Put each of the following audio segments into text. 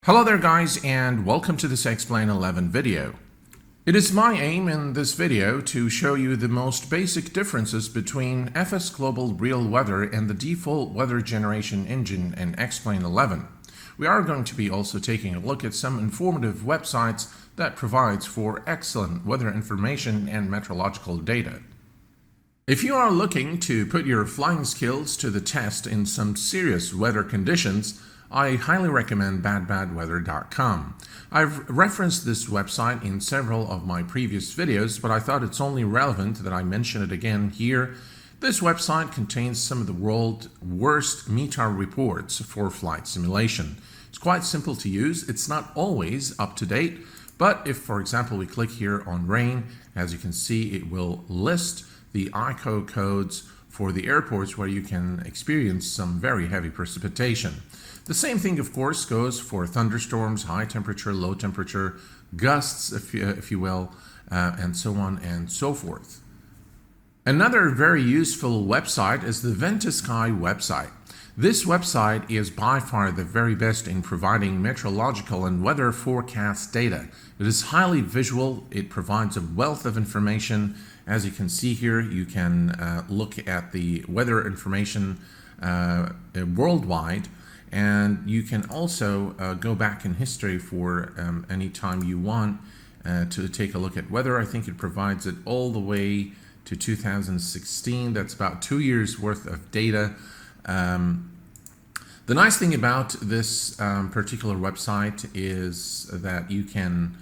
Hello there guys, and welcome to this Explain 11 video. It is my aim in this video to show you the most basic differences between FS Global Real Weather and the default weather generation engine in Explain 11. We are going to be also taking a look at some informative websites that provides for excellent weather information and meteorological data. If you are looking to put your flying skills to the test in some serious weather conditions, I highly recommend badbadweather.com. I've referenced this website in several of my previous videos, but I thought it's only relevant that I mention it again here. This website contains some of the world's worst METAR reports for flight simulation. It's quite simple to use. It's not always up to date, but if, for example, we click here on rain, as you can see, it will list the ICO codes for the airports where you can experience some very heavy precipitation. The same thing, of course, goes for thunderstorms, high temperature, low temperature, gusts, if you will, and so on and so forth. Another very useful website is the Ventisky website. This website is by far the very best in providing meteorological and weather forecast data. It is highly visual. It provides a wealth of information. As you can see here, you can look at the weather information worldwide. And you can also go back in history for any time you want to take a look at weather. I think it provides it all the way to 2016. That's about 2 years worth of data. The nice thing about this particular website is that you can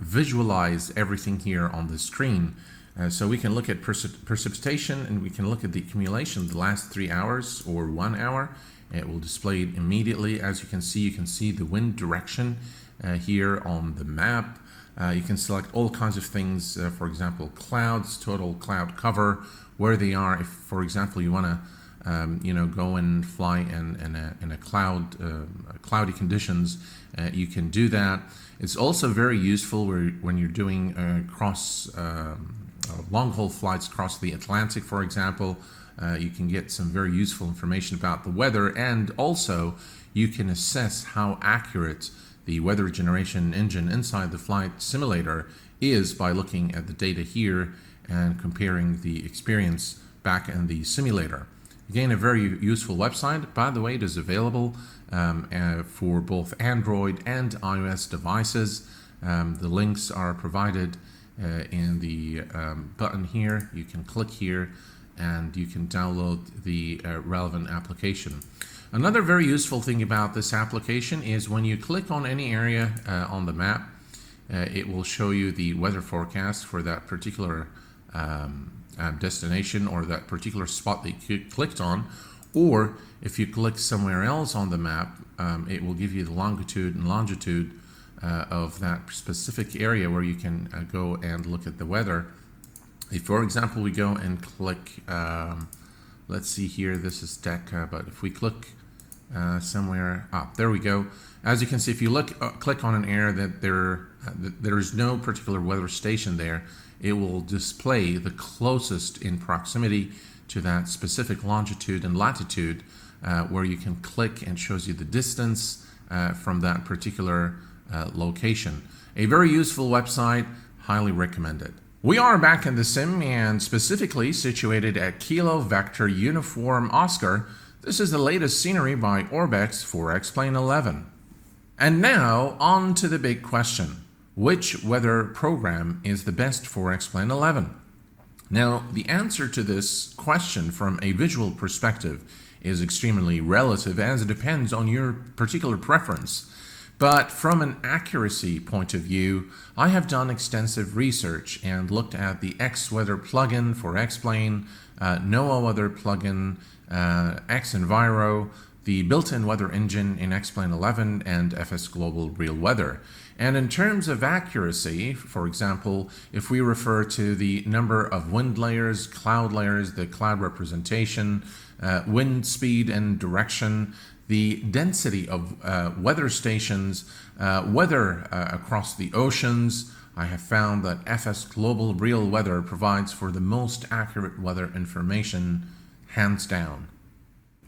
visualize everything here on the screen. So we can look at precipitation, and we can look at the accumulation the last 3 hours or 1 hour. It will display it immediately. As you can see the wind direction here on the map. You can select all kinds of things, for example, clouds, total cloud cover, where they are. If, for example, you want to go and fly in a cloudy conditions, you can do that. It's also very useful when you're doing long-haul flights across the Atlantic, for example. You can get some very useful information about the weather, and also you can assess how accurate the weather generation engine inside the flight simulator is by looking at the data here and comparing the experience back in the simulator. Again, a very useful website. By the way, it is available for both Android and iOS devices. The links are provided in the button here. You can click here and you can download the relevant application. Another very useful thing about this application is when you click on any area on the map, it will show you the weather forecast for that particular destination or that particular spot that you clicked on. Or if you click somewhere else on the map, it will give you the longitude and longitude of that specific area where you can go and look at the weather. If, for example, we go and click, let's see here, this is DECA, but if we click somewhere, there we go. As you can see, if you click on an area that there is no particular weather station there, it will display the closest in proximity to that specific longitude and latitude, where you can click and shows you the distance from that particular location. A very useful website, highly recommended. We are back in the sim, and specifically situated at Kilo Vector Uniform Oscar. This is the latest scenery by ORBX for Explain 11. And now, on to the big question. Which weather program is the best for Explain 11? Now, the answer to this question from a visual perspective is extremely relative, as it depends on your particular preference. But from an accuracy point of view, I have done extensive research and looked at the XWeather plugin for Explain, NOAA Weather plugin, XEnviro, the built-in weather engine in Explain 11, and FS Global Real Weather. And in terms of accuracy, for example, if we refer to the number of wind layers, the cloud representation, wind speed and direction, the density of weather stations, weather across the oceans, I have found that FS Global Real Weather provides for the most accurate weather information, hands down.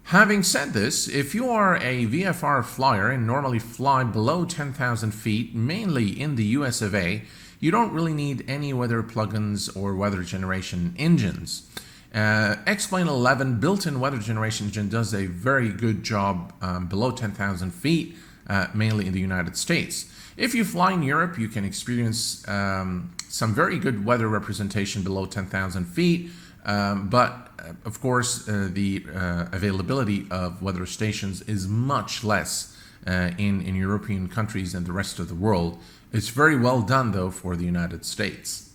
Having said this, if you are a VFR flyer and normally fly below 10,000 feet, mainly in the US of A, you don't really need any weather plugins or weather generation engines. X-Plane 11 built-in weather generation engine does a very good job below 10,000 feet, mainly in the United States. If you fly in Europe, you can experience some very good weather representation below 10,000 feet, but of course, the availability of weather stations is much less in European countries than the rest of the world. It's very well done, though, for the United States.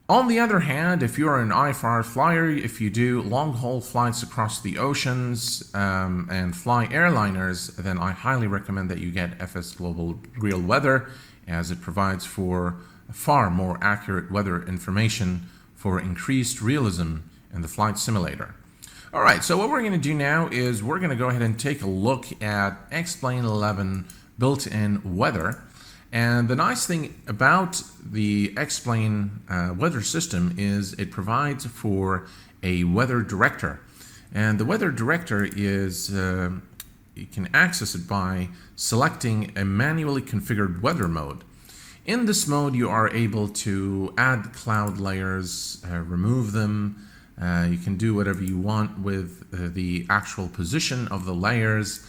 On the other hand, if you're an IFR flyer, if you do long-haul flights across the oceans and fly airliners, then I highly recommend that you get FS Global Real Weather, as it provides for far more accurate weather information for increased realism in the flight simulator. All right, so what we're going to do now is we're going to go ahead and take a look at X-Plane 11 built-in weather. And the nice thing about the X-Plane weather system is it provides for a weather director. And the weather director is, you can access it by selecting a manually configured weather mode. In this mode, you are able to add cloud layers, remove them. You can do whatever you want with the actual position of the layers.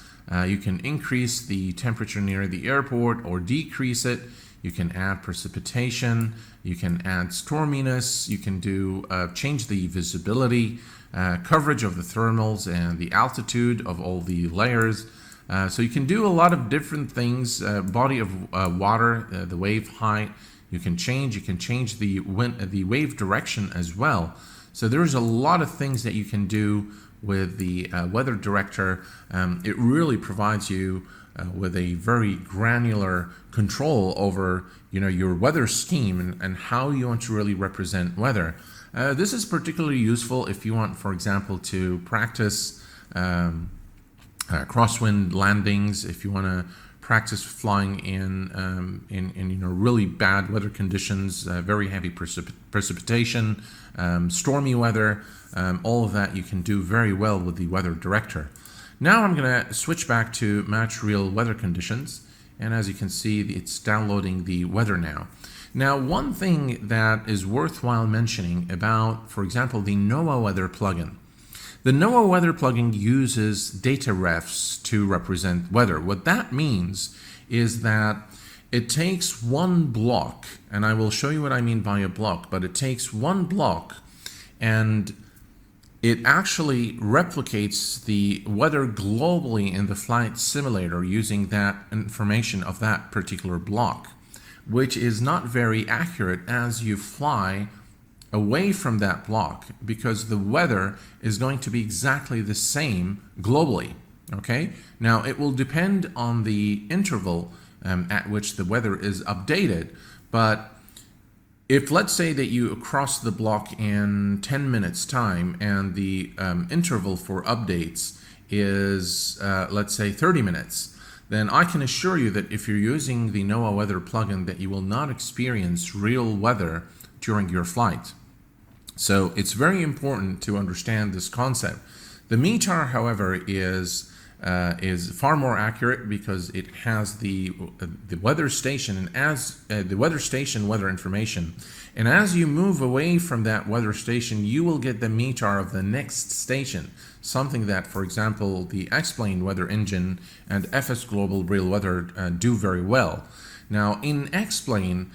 You can increase the temperature near the airport or decrease it. You can add precipitation. You can add storminess. You can do change the visibility, coverage of the thermals, and the altitude of all the layers. So you can do a lot of different things. Body of water, the wave height. You can change the wave direction as well. So there's a lot of things that you can do with the weather director. It really provides you with a very granular control over your weather scheme and how you want to really represent weather. This is particularly useful if you want, for example, to practice crosswind landings, if you want to practice flying in really bad weather conditions, very heavy precipitation, stormy weather, all of that you can do very well with the weather director. Now I'm going to switch back to match real weather conditions, and as you can see, it's downloading the weather now. Now, one thing that is worthwhile mentioning about, for example, the NOAA weather plugin. The NOAA weather plugin uses data refs to represent weather. What that means is that it takes one block, and I will show you what I mean by a block, but it takes one block and it actually replicates the weather globally in the flight simulator using that information of that particular block, which is not very accurate as you fly away from that block, because the weather is going to be exactly the same globally. Okay, now it will depend on the interval at which the weather is updated, but if let's say that you cross the block in 10 minutes time and the interval for updates is let's say 30 minutes, then I can assure you that if you're using the NOAA weather plugin, that you will not experience real weather during your flight. So it's very important to understand this concept. The METAR, however, is far more accurate because it has the weather station and as the weather station weather information. And as you move away from that weather station, you will get the METAR of the next station, something that, for example, the X-Plane weather engine and FS Global Real Weather do very well. Now, in X-Plane,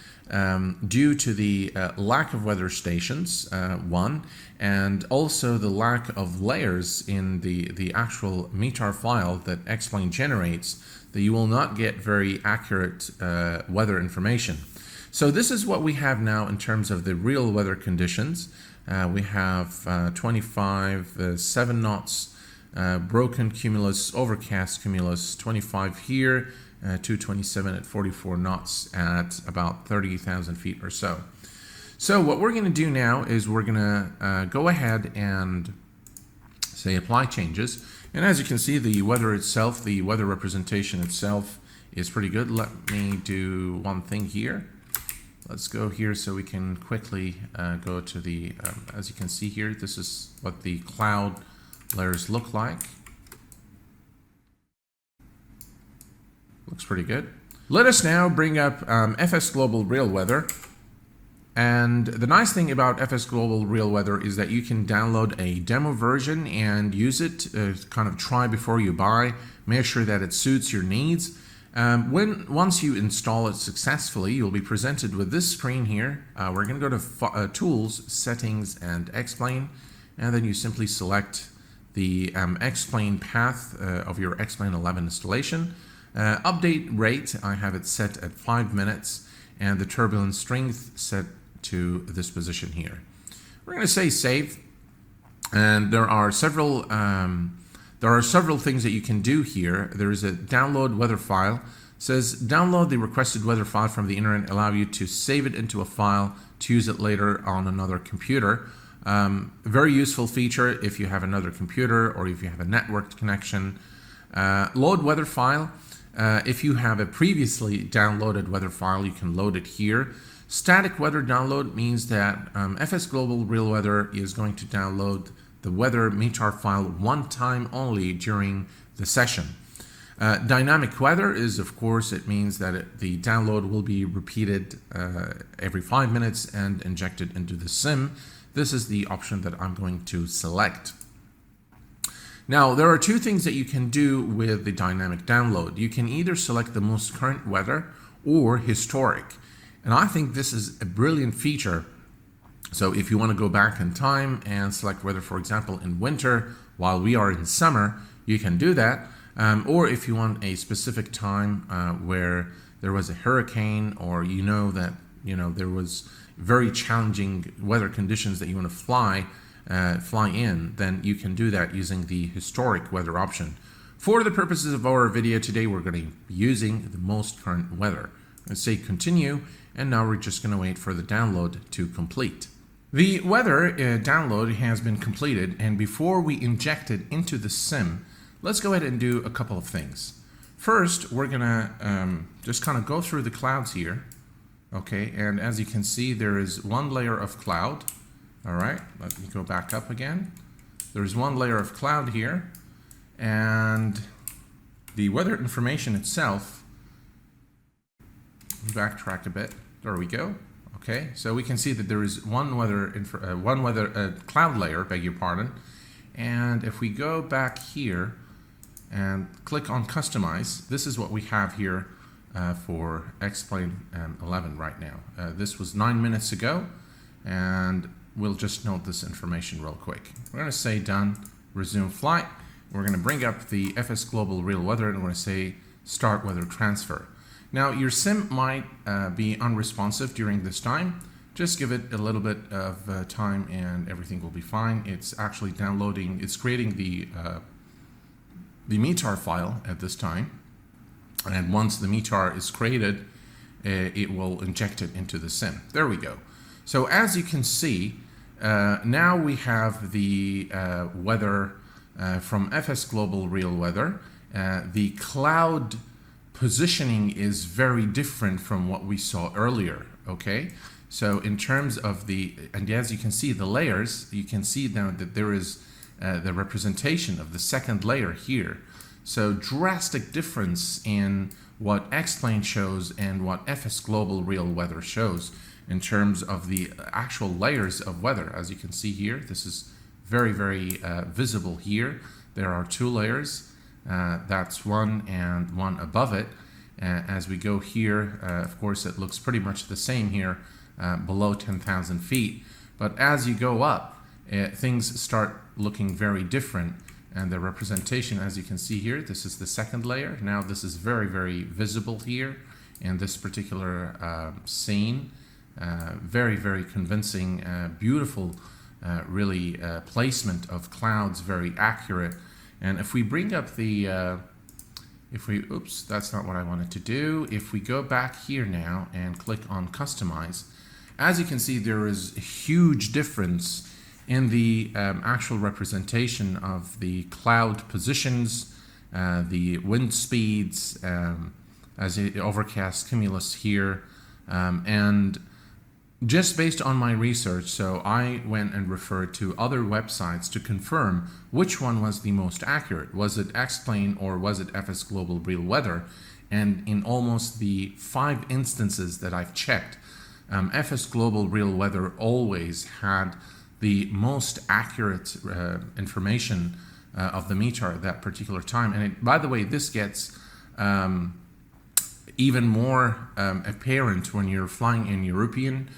due to the lack of weather stations, one, and also the lack of layers in the actual METAR file that X-Plane generates, that you will not get very accurate weather information. So this is what we have now in terms of the real weather conditions. We have 25, 7 knots, broken cumulus, overcast cumulus, 25 here, 227 at 44 knots at about 30,000 feet or so. So what we're going to do now is we're going to go ahead and say apply changes. And as you can see, the weather itself, the weather representation itself is pretty good. Let me do one thing here. Let's go here so we can quickly go to the, as you can see here, this is what the cloud layers look like. Looks pretty good. Let us now bring up FS Global Real Weather. And the nice thing about FS Global Real Weather is that you can download a demo version and use it, kind of try before you buy, make sure that it suits your needs. Once you install it successfully, you'll be presented with this screen here. We're going to go to Tools, Settings, and X-Plane, and then you simply select the X-Plane path of your X-Plane 11 installation. Update rate, I have it set at 5 minutes, and the turbulence strength set to this position here. We're going to say save, and there are several things that you can do here. There is a download weather file. It says download the requested weather file from the internet, allow you to save it into a file to use it later on another computer. Very useful feature if you have another computer or if you have a networked connection. Load weather file. If you have a previously downloaded weather file, you can load it here. Static weather download means that FS Global Real Weather is going to download the weather METAR file one time only during the session. Dynamic weather is, of course, it means that the download will be repeated every 5 minutes and injected into the sim. This is the option that I'm going to select. Now, there are two things that you can do with the dynamic download. You can either select the most current weather or historic. And I think this is a brilliant feature. So if you want to go back in time and select weather, for example, in winter while we are in summer, you can do that. Or if you want a specific time where there was a hurricane, or you know that there was very challenging weather conditions that you want to fly in, then you can do that using the historic weather option. For the purposes of our video today, we're going to be using the most current weather. Let's say continue, and now we're just going to wait for the download to complete. The weather download has been completed, and before we inject it into the sim, let's go ahead and do a couple of things. First, we're going to just kind of go through the clouds here. Okay, and as you can see, there is one layer of cloud. All right, let me go back up again. There's one layer of cloud here, and the weather information itself, backtrack a bit, there we go. Okay, so we can see that there is one cloud layer, beg your pardon, and if we go back here and click on customize, this is what we have here for X-Plane 11 right now. This was 9 minutes ago, and we'll just note this information real quick. We're going to say done, resume flight. We're going to bring up the FS Global Real Weather, and we're going to say start weather transfer. Now, your sim might be unresponsive during this time. Just give it a little bit of time and everything will be fine. It's actually downloading, it's creating the METAR file at this time. And once the METAR is created, it will inject it into the sim. There we go. So as you can see, now we have the weather from FS Global Real Weather. The cloud positioning is very different from what we saw earlier, okay? So in terms of and as you can see the layers, you can see now that there is the representation of the second layer here. So drastic difference in what X-Plane shows and what FS Global Real Weather shows in terms of the actual layers of weather. As you can see here, this is very, very visible here. There are two layers. That's one and one above it. As we go here, of course, it looks pretty much the same here below 10,000 feet. But as you go up, things start looking very different. And the representation, as you can see here, this is the second layer. Now this is very, very visible here in this particular scene. Very, very convincing, beautiful, really placement of clouds, very accurate. And if we bring up the, oops, that's not what I wanted to do. If we go back here now and click on customize, as you can see, there is a huge difference in the actual representation of the cloud positions, the wind speeds, as the overcast cumulus here, and just based on my research, so I went and referred to other websites to confirm which one was the most accurate. Was it X-Plane or was it FS Global Real Weather? And in almost the 5 instances that I've checked, FS Global Real Weather always had the most accurate information of the meteor at that particular time. And by the way, this gets even more apparent when you're flying in European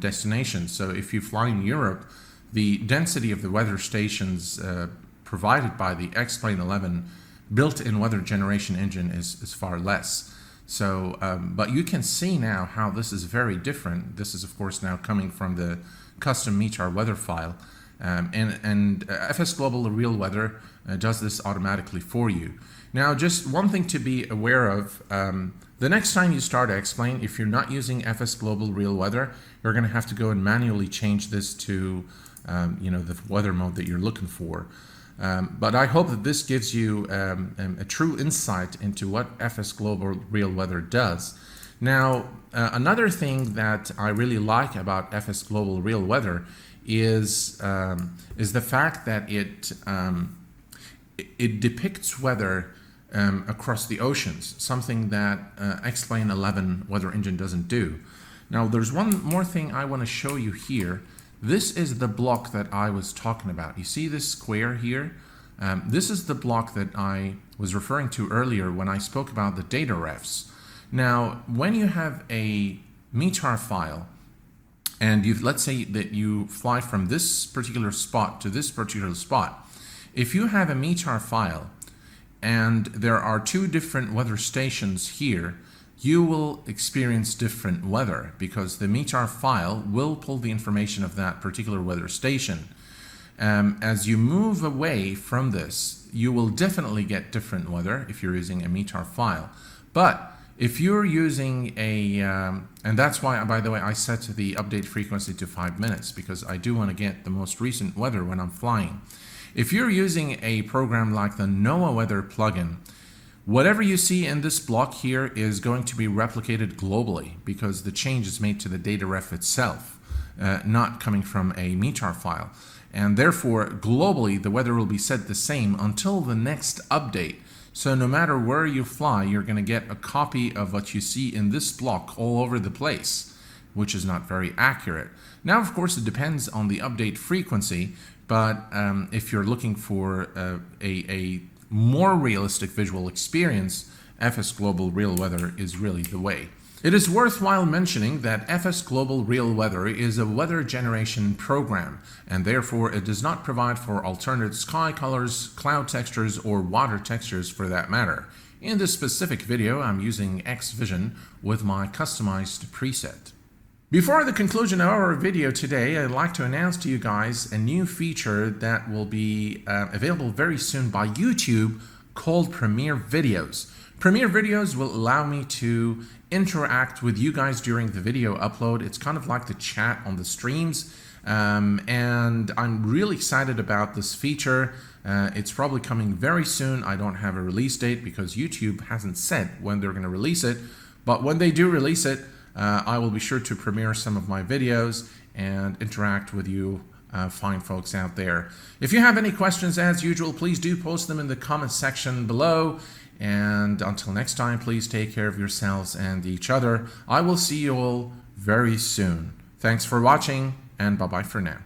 destinations. So if you fly in Europe, the density of the weather stations provided by the X-Plane 11 built-in weather generation engine is far less. So, but you can see now how this is very different. This is, of course, now coming from the custom meteor weather file. And FS Global Real Weather does this automatically for you. Now, just one thing to be aware of, the next time you start X-Plane, if you're not using FS Global Real Weather, you're going to have to go and manually change this to the weather mode that you're looking for. But I hope that this gives you a true insight into what FS Global Real Weather does. Now, another thing that I really like about FS Global Real Weather is the fact that it depicts weather across the oceans, something that X-Plane 11 weather engine doesn't do. Now, there's one more thing I want to show you here. This is the block that I was talking about. You see this square here? This is the block that I was referring to earlier when I spoke about the data refs. Now, when you have a meteor file, and let's say that you fly from this particular spot to this particular spot, if you have a meteor file and there are 2 different weather stations here, you will experience different weather because the meteor file will pull the information of that particular weather station. As you move away from this, you will definitely get different weather if you're using a meteor file. But if you're using and that's why, by the way, I set the update frequency to 5 minutes, because I do want to get the most recent weather when I'm flying. If you're using a program like the NOAA Weather plugin, whatever you see in this block here is going to be replicated globally, because the change is made to the data ref itself, not coming from a meteor file. And therefore, globally, the weather will be set the same until the next update. So no matter where you fly, you're going to get a copy of what you see in this block all over the place, which is not very accurate. Now, of course, it depends on the update frequency, but if you're looking for a more realistic visual experience, FS Global Real Weather is really the way. It is worthwhile mentioning that FS Global Real Weather is a weather generation program, and therefore it does not provide for alternate sky colors, cloud textures, or water textures for that matter. In this specific video, I'm using XVision with my customized preset. Before the conclusion of our video today, I'd like to announce to you guys a new feature that will be available very soon by YouTube called Premiere Videos. Premiere Videos will allow me to interact with you guys during the video upload. It's kind of like the chat on the streams, and I'm really excited about this feature. It's probably coming very soon. I don't have a release date because YouTube hasn't said when they're going to release it, but when they do release it, I will be sure to premiere some of my videos and interact with you fine folks out there. If you have any questions, as usual, please do post them in the comment section below. And until next time, please take care of yourselves and each other. I will see you all very soon. Thanks for watching, and bye-bye for now.